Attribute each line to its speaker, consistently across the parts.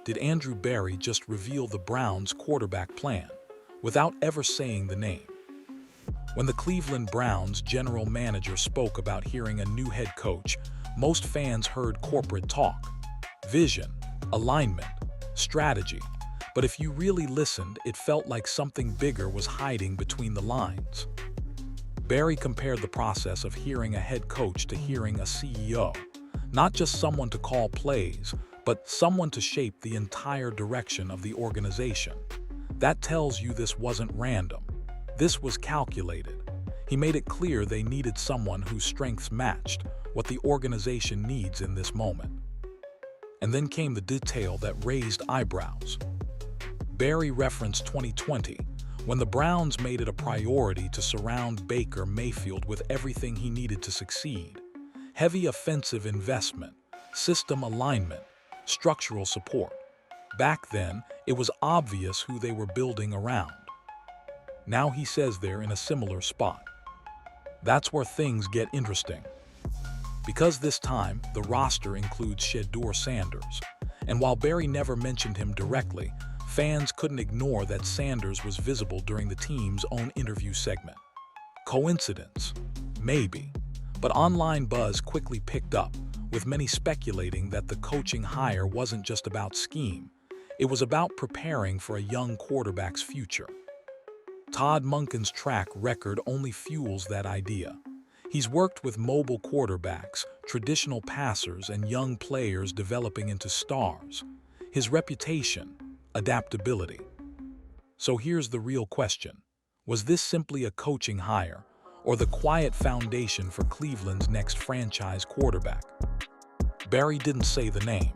Speaker 1: did Andrew Berry just reveal the Browns' quarterback plan without ever saying the name. When the Cleveland Browns general manager spoke about hearing a new head coach, most fans heard corporate talk, vision, alignment, strategy. But if you really listened, it felt like something bigger was hiding between the lines. Berry compared the process of hearing a head coach to hearing a CEO, not just someone to call plays, but someone to shape the entire direction of the organization. That tells you this wasn't random. This was calculated. He made it clear they needed someone whose strengths matched what the organization needs in this moment. And then came the detail that raised eyebrows. Berry referenced 2020, when the Browns made it a priority to surround Baker Mayfield with everything he needed to succeed. Heavy offensive investment, system alignment, structural support. Back then, it was obvious who they were building around. Now he says they're in a similar spot. That's where things get interesting. Because this time, the roster includes Shedeur Sanders. And while Berry never mentioned him directly, fans couldn't ignore that Sanders was visible during the team's own interview segment. Coincidence? Maybe. But online buzz quickly picked up, with many speculating that the coaching hire wasn't just about scheme. It was about preparing for a young quarterback's future. Todd Monken's track record only fuels that idea. He's worked with mobile quarterbacks, traditional passers, and young players developing into stars. His reputation, adaptability. So here's the real question. Was this simply a coaching hire, or the quiet foundation for Cleveland's next franchise quarterback? Berry didn't say the name,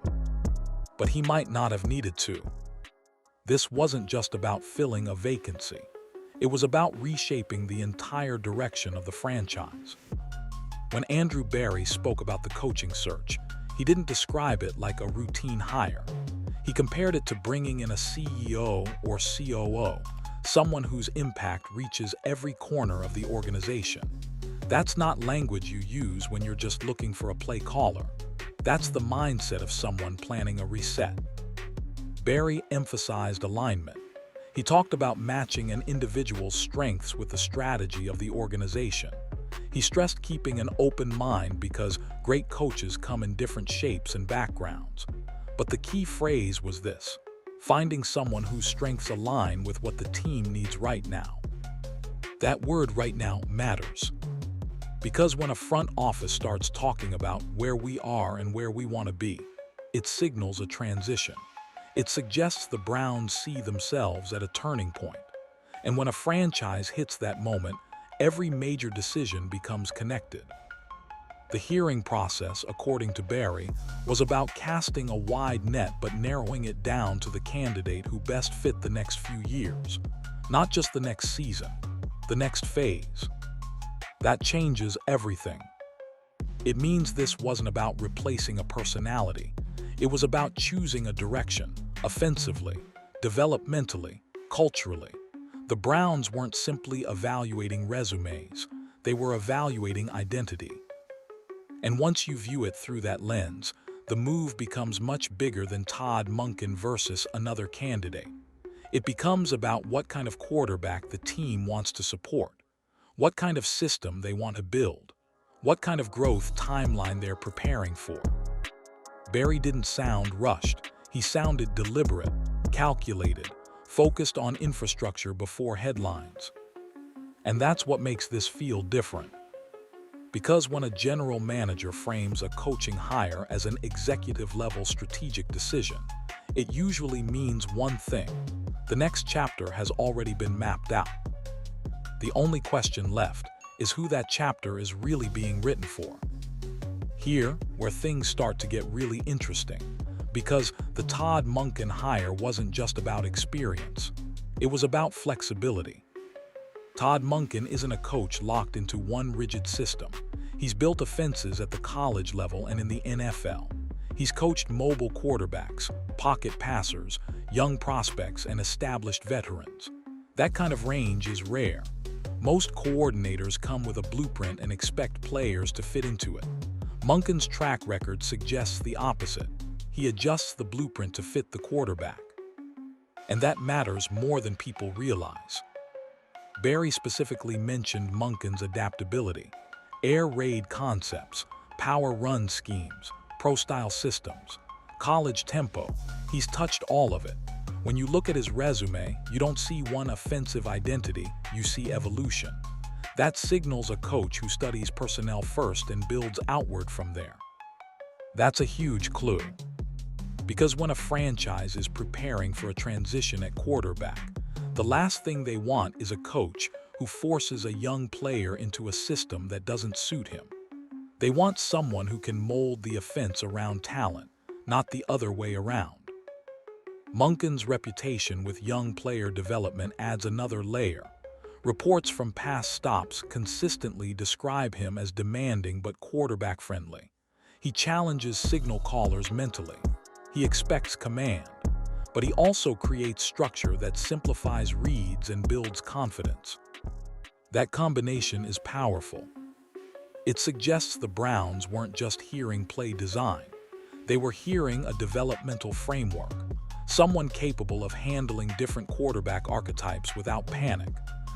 Speaker 1: but he might not have needed to. This wasn't just about filling a vacancy. It was about reshaping the entire direction of the franchise. When Andrew Berry spoke about the coaching search, he didn't describe it like a routine hire. He compared it to bringing in a CEO or COO, someone whose impact reaches every corner of the organization. That's not language you use when you're just looking for a play caller. That's the mindset of someone planning a reset. Berry emphasized alignment. He talked about matching an individual's strengths with the strategy of the organization. He stressed keeping an open mind because great coaches come in different shapes and backgrounds. But the key phrase was this: finding someone whose strengths align with what the team needs right now. That word "right now" matters. Because when a front office starts talking about where we are and where we want to be, it signals a transition. It suggests the Browns see themselves at a turning point. And when a franchise hits that moment, every major decision becomes connected. The hearing process, according to Berry, was about casting a wide net but narrowing it down to the candidate who best fit the next few years. Not just the next season, the next phase. That changes everything. It means this wasn't about replacing a personality. It was about choosing a direction, offensively, developmentally, culturally. The Browns weren't simply evaluating resumes, they were evaluating identity. And once you view it through that lens, the move becomes much bigger than Todd Monken versus another candidate. It becomes about what kind of quarterback the team wants to support, what kind of system they want to build, what kind of growth timeline they're preparing for. Berry didn't sound rushed. He sounded deliberate, calculated, focused on infrastructure before headlines. And that's what makes this feel different. Because when a general manager frames a coaching hire as an executive-level strategic decision, it usually means one thing: the next chapter has already been mapped out. The only question left is who that chapter is really being written for. Here, where things start to get really interesting, because the Todd Monken hire wasn't just about experience. It was about flexibility. Todd Monken isn't a coach locked into one rigid system. He's built offenses at the college level and in the NFL. He's coached mobile quarterbacks, pocket passers, young prospects, and established veterans. That kind of range is rare. Most coordinators come with a blueprint and expect players to fit into it. Monken's track record suggests the opposite. he adjusts the blueprint to fit the quarterback. And that matters more than people realize. Barry specifically mentioned Monken's adaptability, air raid concepts, power run schemes, pro-style systems, college tempo. He's touched all of it. When you look at his resume, you don't see one offensive identity, you see evolution. That signals a coach who studies personnel first and builds outward from there. That's a huge clue. Because when a franchise is preparing for a transition at quarterback, the last thing they want is a coach who forces a young player into a system that doesn't suit him. They want someone who can mold the offense around talent, not the other way around. Monken's reputation with young player development adds another layer. Reports from past stops consistently describe him as demanding but quarterback-friendly. He challenges signal callers mentally. He expects command. But he also creates structure that simplifies reads and builds confidence. That combination is powerful. It suggests the Browns weren't just hearing play design. They were hearing a developmental framework, someone capable of handling different quarterback archetypes without panic,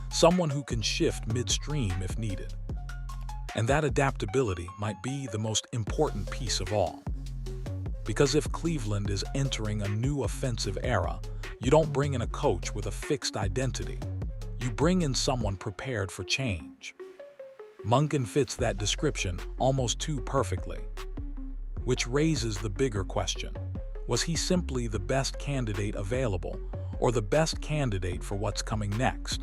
Speaker 1: someone who can shift midstream if needed. And that adaptability might be the most important piece of all. Because if Cleveland is entering a new offensive era, you don't bring in a coach with a fixed identity. You bring in someone prepared for change. Monken fits that description almost too perfectly. Which raises the bigger question. Was he simply the best candidate available, or the best candidate for what's coming next?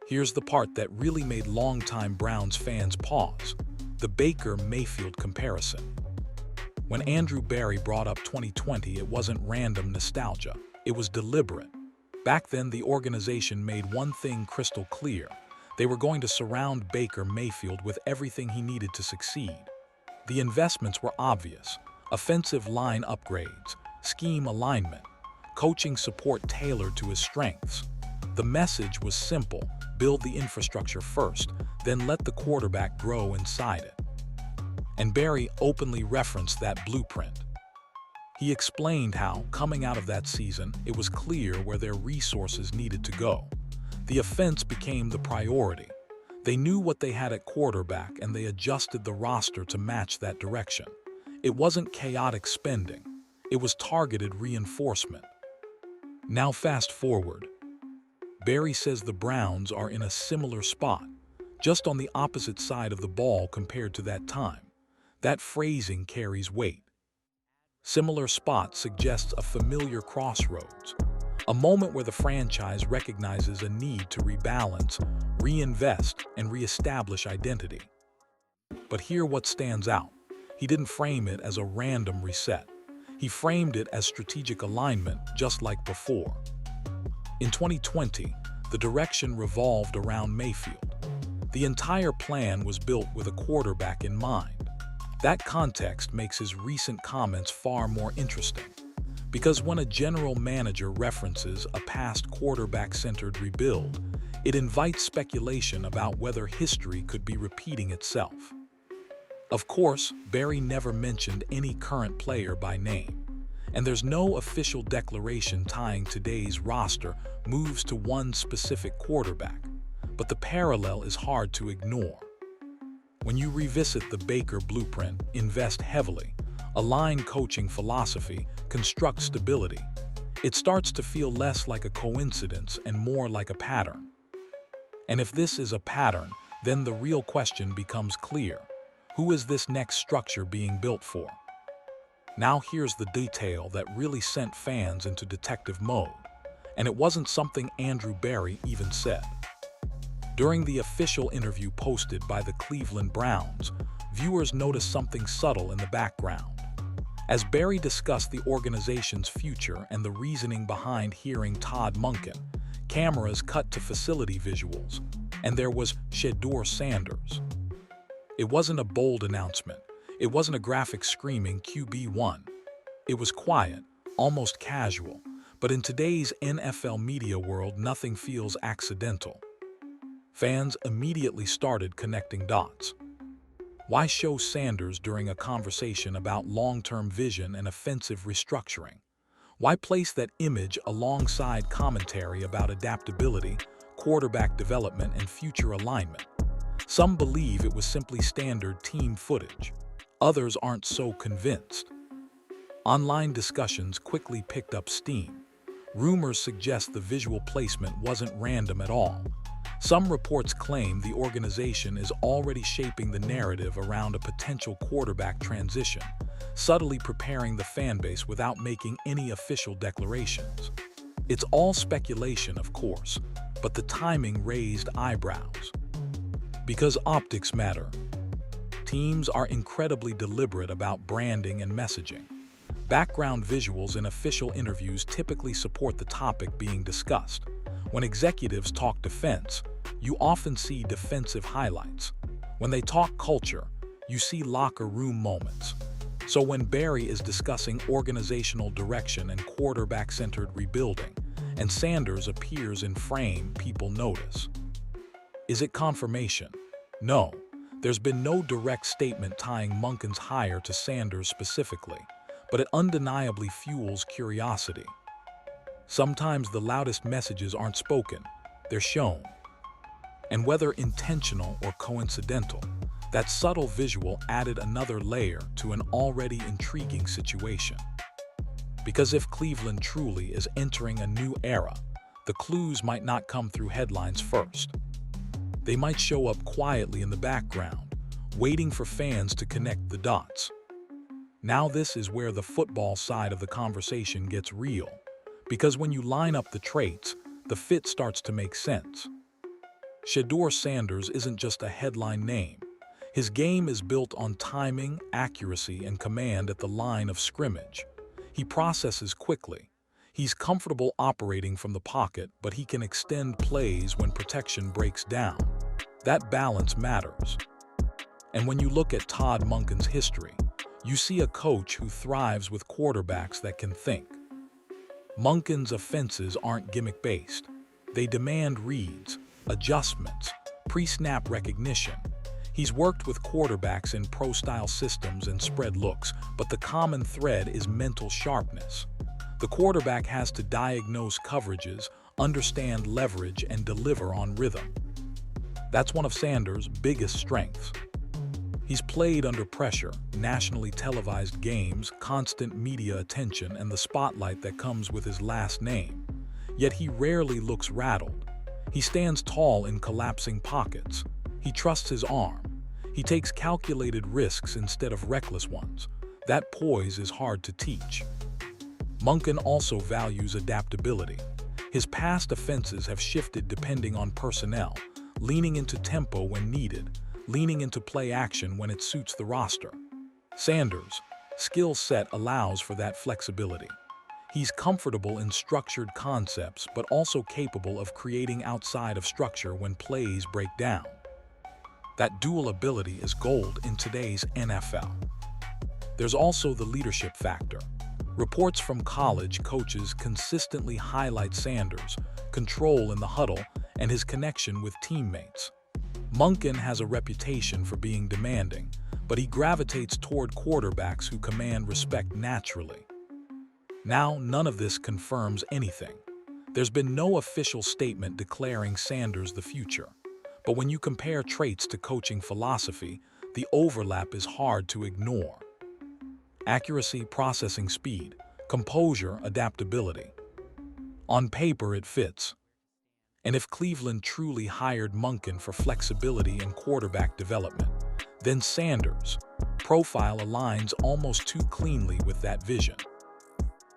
Speaker 1: Here's the part that really made longtime Browns fans pause: the Baker Mayfield comparison. When Andrew Barry brought up 2020, it wasn't random nostalgia. It was deliberate. Back then, the organization made one thing crystal clear. They were going to surround Baker Mayfield with everything he needed to succeed. The investments were obvious: offensive line upgrades, scheme alignment, coaching support tailored to his strengths. The message was simple: build the infrastructure first, then let the quarterback grow inside it. And Barry openly referenced that blueprint. He explained how, coming out of that season, it was clear where their resources needed to go. The offense became the priority. They knew what they had at quarterback, and they adjusted the roster to match that direction. It wasn't chaotic spending. It was targeted reinforcement. Now fast forward. Barry says the Browns are in a similar spot, just on the opposite side of the ball compared to that time. That phrasing carries weight. Similar spot suggests a familiar crossroads, a moment where the franchise recognizes a need to rebalance, reinvest, and reestablish identity. But here what stands out. He didn't frame it as a random reset. He framed it as strategic alignment, just like before. In 2020, the direction revolved around Mayfield. The entire plan was built with a quarterback in mind. That context makes his recent comments far more interesting. Because when a general manager references a past quarterback-centered rebuild, it invites speculation about whether history could be repeating itself. Of course, Barry never mentioned any current player by name, and there's no official declaration tying today's roster moves to one specific quarterback, but the parallel is hard to ignore. When you revisit the Baker blueprint, invest heavily, align coaching philosophy, construct stability, it starts to feel less like a coincidence and more like a pattern. And if this is a pattern, then the real question becomes clear. Who is this next structure being built for? Now here's the detail that really sent fans into detective mode, and it wasn't something Andrew Barry even said. During the official interview posted by the Cleveland Browns, viewers noticed something subtle in the background. As Barry discussed the organization's future and the reasoning behind hiring Todd Monken, cameras cut to facility visuals, and there was Shedeur Sanders. It wasn't a bold announcement. It wasn't a graphic screaming QB1. It was quiet, almost casual, but in today's NFL media world, nothing feels accidental. Fans immediately started connecting dots. Why show Sanders during a conversation about long-term vision and offensive restructuring? Why place that image alongside commentary about adaptability, quarterback development, and future alignment? Some believe it was simply standard team footage. Others aren't so convinced. Online discussions quickly picked up steam. Rumors suggest the visual placement wasn't random at all. Some reports claim the organization is already shaping the narrative around a potential quarterback transition, subtly preparing the fanbase without making any official declarations. It's all speculation, of course, but the timing raised eyebrows. Because optics matter. Teams are incredibly deliberate about branding and messaging. Background visuals in official interviews typically support the topic being discussed. When executives talk defense, you often see defensive highlights. When they talk culture, you see locker room moments. So when Barry is discussing organizational direction and quarterback-centered rebuilding, and Sanders appears in frame, people notice. Is it confirmation? No. There's been no direct statement tying Monken's hire to Sanders specifically, but it undeniably fuels curiosity. Sometimes the loudest messages aren't spoken, they're shown. And whether intentional or coincidental, that subtle visual added another layer to an already intriguing situation. Because if Cleveland truly is entering a new era, the clues might not come through headlines first. They might show up quietly in the background, waiting for fans to connect the dots. Now this is where the football side of the conversation gets real, because when you line up the traits, the fit starts to make sense. Shedeur Sanders isn't just a headline name. His game is built on timing, accuracy, and command at the line of scrimmage. He processes quickly. He's comfortable operating from the pocket, but he can extend plays when protection breaks down. That balance matters. And when you look at Todd Monken's history, you see a coach who thrives with quarterbacks that can think. Monken's offenses aren't gimmick-based. They demand reads, adjustments, pre-snap recognition. He's worked with quarterbacks in pro-style systems and spread looks, but the common thread is mental sharpness. The quarterback has to diagnose coverages, understand leverage, and deliver on rhythm. That's one of Sanders' biggest strengths. He's played under pressure, nationally televised games, constant media attention, and the spotlight that comes with his last name. Yet he rarely looks rattled. He stands tall in collapsing pockets. He trusts his arm. He takes calculated risks instead of reckless ones. That poise is hard to teach. Monken also values adaptability. His past offenses have shifted depending on personnel, leaning into tempo when needed, leaning into play action when it suits the roster. Sanders' skill set allows for that flexibility. He's comfortable in structured concepts, but also capable of creating outside of structure when plays break down. That dual ability is gold in today's NFL. There's also the leadership factor. Reports from college coaches consistently highlight Sanders' control in the huddle and his connection with teammates. Monken has a reputation for being demanding, but he gravitates toward quarterbacks who command respect naturally. Now, none of this confirms anything. There's been no official statement declaring Sanders the future. But when you compare traits to coaching philosophy, the overlap is hard to ignore. Accuracy, processing speed, composure, adaptability. On paper, it fits. And if Cleveland truly hired Monken for flexibility and quarterback development, then Sanders' profile aligns almost too cleanly with that vision,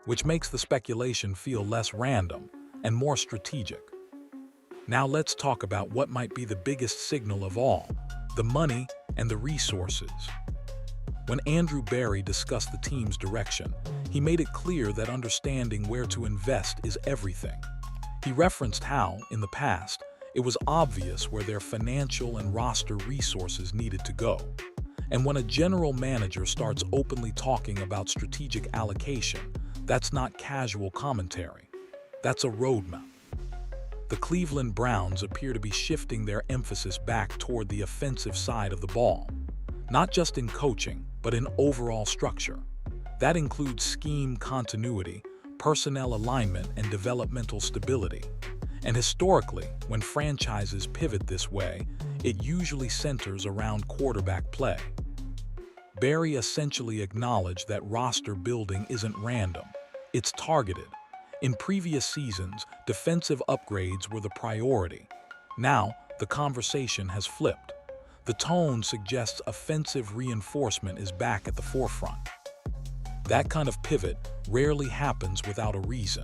Speaker 1: which makes the speculation feel less random and more strategic. Now let's talk about what might be the biggest signal of all, the money and the resources. When Andrew Barry discussed the team's direction, he made it clear that understanding where to invest is everything. He referenced how, in the past, it was obvious where their financial and roster resources needed to go. And when a general manager starts openly talking about strategic allocation, that's not casual commentary. That's a roadmap. The Cleveland Browns appear to be shifting their emphasis back toward the offensive side of the ball. not just in coaching, but in overall structure. That includes scheme continuity, personnel alignment, and developmental stability. And historically, when franchises pivot this way, it usually centers around quarterback play. Barry essentially acknowledged that roster building isn't random, it's targeted. In previous seasons, defensive upgrades were the priority. Now, the conversation has flipped. The tone suggests offensive reinforcement is back at the forefront. That kind of pivot rarely happens without a reason.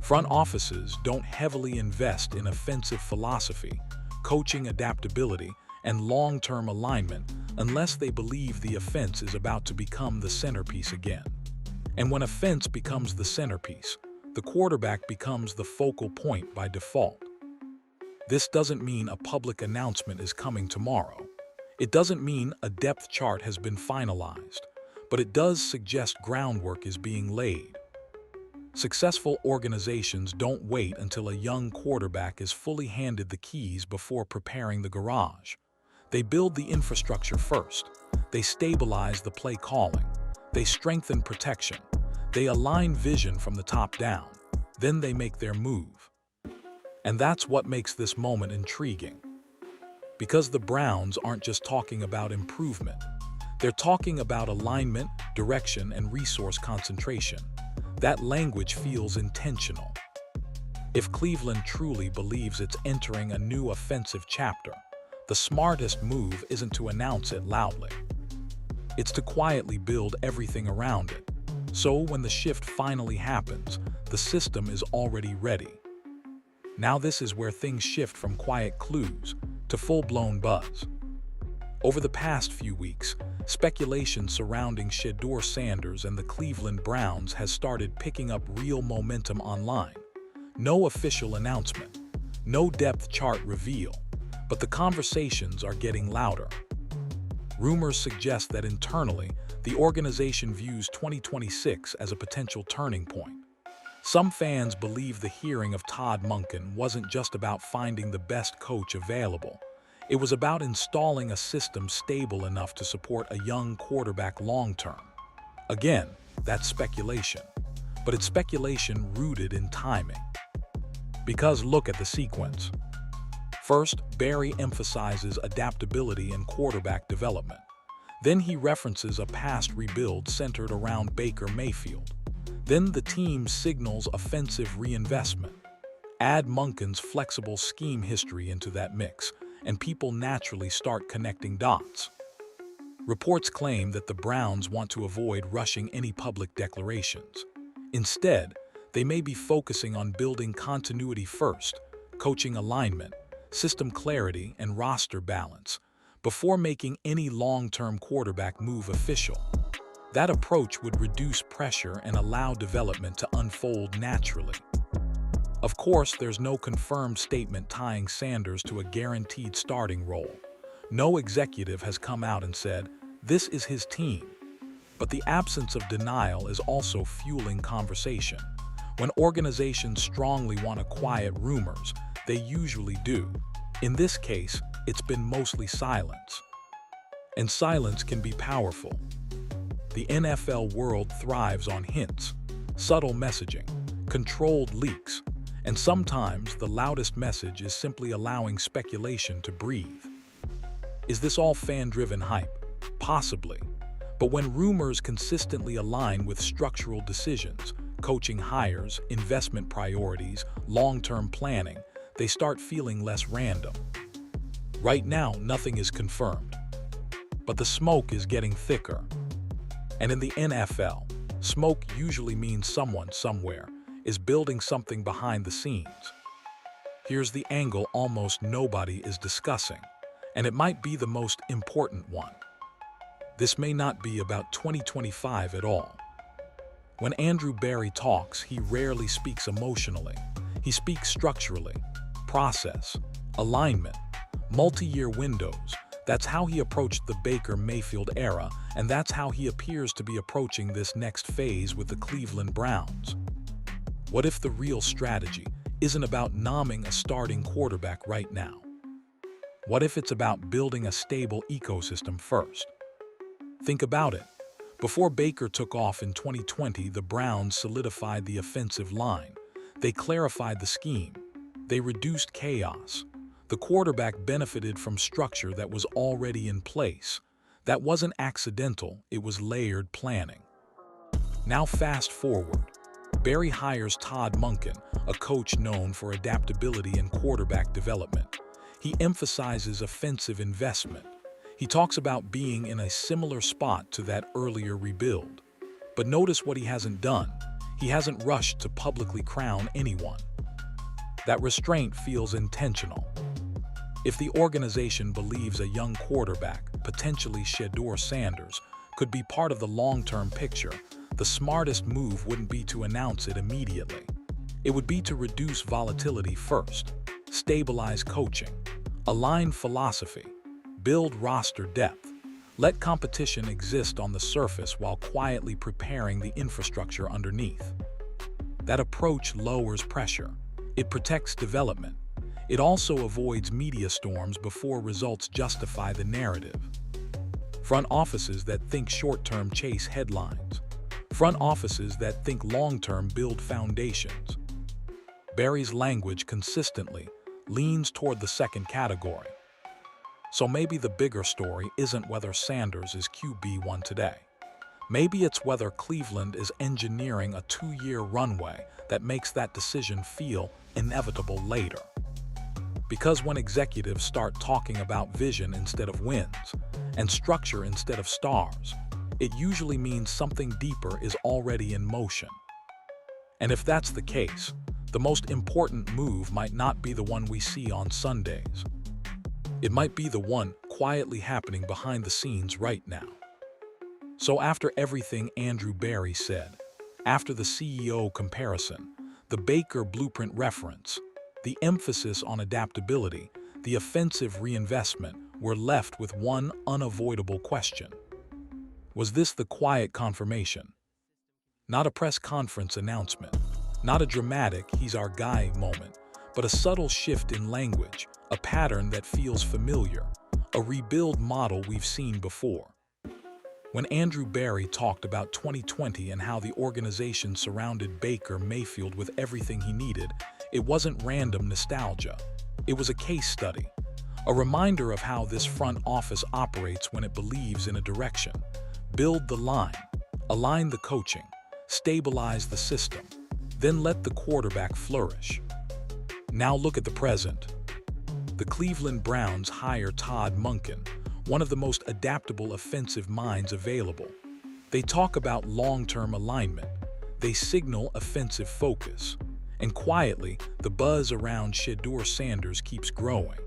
Speaker 1: Front offices don't heavily invest in offensive philosophy, coaching adaptability, and long-term alignment unless they believe the offense is about to become the centerpiece again. And when offense becomes the centerpiece, the quarterback becomes the focal point by default. This doesn't mean a public announcement is coming tomorrow. It doesn't mean a depth chart has been finalized, but it does suggest groundwork is being laid. Successful organizations don't wait until a young quarterback is fully handed the keys before preparing the garage. They build the infrastructure first. They stabilize the play calling. They strengthen protection. They align vision from the top down. Then they make their move. And that's what makes this moment intriguing. Because the Browns aren't just talking about improvement. They're talking about alignment, direction, and resource concentration. That language feels intentional. If Cleveland truly believes it's entering a new offensive chapter, the smartest move isn't to announce it loudly. It's to quietly build everything around it. So when the shift finally happens, the system is already ready. Now this is where things shift from quiet clues to full-blown buzz. Over the past few weeks, speculation surrounding Shedeur Sanders and the Cleveland Browns has started picking up real momentum online. No official announcement, no depth chart reveal, but the conversations are getting louder. Rumors suggest that internally, the organization views 2026 as a potential turning point. Some fans believe the hiring of Todd Monken wasn't just about finding the best coach available. It was about installing a system stable enough to support a young quarterback long-term. Again, that's speculation, but it's speculation rooted in timing. Because look at the sequence. First, Barry emphasizes adaptability and quarterback development. Then he references a past rebuild centered around Baker Mayfield. Then the team signals offensive reinvestment. Add Monken's flexible scheme history into that mix, and people naturally start connecting dots. Reports claim that the Browns want to avoid rushing any public declarations. Instead, they may be focusing on building continuity first, coaching alignment, system clarity, and roster balance, before making any long-term quarterback move official. That approach would reduce pressure and allow development to unfold naturally. Of course, there's no confirmed statement tying Sanders to a guaranteed starting role. No executive has come out and said, this is his team. But the absence of denial is also fueling conversation. When organizations strongly want to quiet rumors, they usually do. In this case, it's been mostly silence. And silence can be powerful. The NFL world thrives on hints, subtle messaging, controlled leaks, and sometimes the loudest message is simply allowing speculation to breathe. Is this all fan-driven hype? Possibly. But when rumors consistently align with structural decisions, coaching hires, investment priorities, long-term planning, they start feeling less random. Right now, nothing is confirmed, but the smoke is getting thicker. And in the NFL, smoke usually means someone somewhere is building something behind the scenes. Here's the angle almost nobody is discussing, and it might be the most important one. This may not be about 2025 at all. When Andrew Barry talks, he rarely speaks emotionally. He speaks structurally, process, alignment, multi-year windows. That's how he approached the Baker Mayfield era, and that's how he appears to be approaching this next phase with the Cleveland Browns. What if the real strategy isn't about nomming a starting quarterback right now? What if it's about building a stable ecosystem first? Think about it. Before Baker took off in 2020, the Browns solidified the offensive line. They clarified the scheme. They reduced chaos. The quarterback benefited from structure that was already in place. That wasn't accidental, it was layered planning. Now fast forward. Barry hires Todd Monken, a coach known for adaptability and quarterback development. He emphasizes offensive investment. He talks about being in a similar spot to that earlier rebuild. But notice what he hasn't done. He hasn't rushed to publicly crown anyone. That restraint feels intentional. If the organization believes a young quarterback, potentially Shedeur Sanders, could be part of the long-term picture, the smartest move wouldn't be to announce it immediately. It would be to reduce volatility first, stabilize coaching, align philosophy, build roster depth, let competition exist on the surface while quietly preparing the infrastructure underneath. That approach lowers pressure. It protects development. It also avoids media storms before results justify the narrative. Front offices that think short-term chase headlines. Front offices that think long-term build foundations. Barry's language consistently leans toward the second category. So maybe the bigger story isn't whether Sanders is QB1 today. Maybe it's whether Cleveland is engineering a 2-year runway that makes that decision feel inevitable later. Because when executives start talking about vision instead of wins, and structure instead of stars, it usually means something deeper is already in motion. And if that's the case, the most important move might not be the one we see on Sundays. It might be the one quietly happening behind the scenes right now. So after everything Andrew Barry said, after the CEO comparison, the Baker blueprint reference, the emphasis on adaptability, the offensive reinvestment, we're left with one unavoidable question. Was this the quiet confirmation? Not a press conference announcement, not a dramatic "he's our guy" moment, but a subtle shift in language, a pattern that feels familiar, a rebuild model we've seen before. When Andrew Barry talked about 2020 and how the organization surrounded Baker Mayfield with everything he needed, it wasn't random nostalgia. It was a case study, a reminder of how this front office operates when it believes in a direction. Build the line, align the coaching, stabilize the system, then let the quarterback flourish. Now look at the present. The Cleveland Browns hire Todd Monken, one of the most adaptable offensive minds available. They talk about long-term alignment. They signal offensive focus. And quietly, the buzz around Shedeur Sanders keeps growing.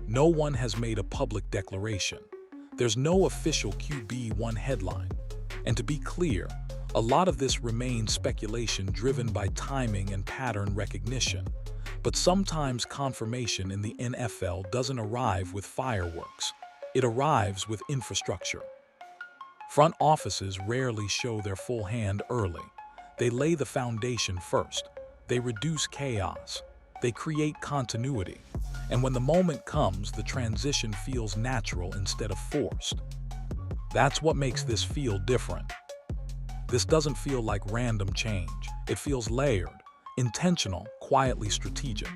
Speaker 1: No one has made a public declaration. There's no official QB1 headline. And to be clear, a lot of this remains speculation driven by timing and pattern recognition. But sometimes confirmation in the NFL doesn't arrive with fireworks. It arrives with infrastructure. Front offices rarely show their full hand early. They lay the foundation first. They reduce chaos. They create continuity. And when the moment comes, the transition feels natural instead of forced. That's what makes this feel different. This doesn't feel like random change. It feels layered, intentional, quietly strategic.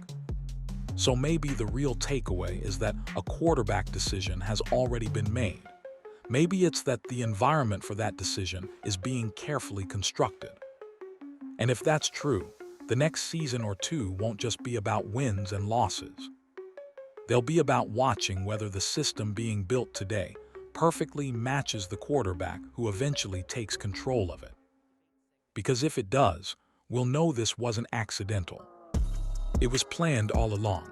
Speaker 1: So maybe the real takeaway is that a quarterback decision has already been made. Maybe it's that the environment for that decision is being carefully constructed. And if that's true, the next season or two won't just be about wins and losses. They'll be about watching whether the system being built today perfectly matches the quarterback who eventually takes control of it. Because if it does, we'll know this wasn't accidental. It was planned all along.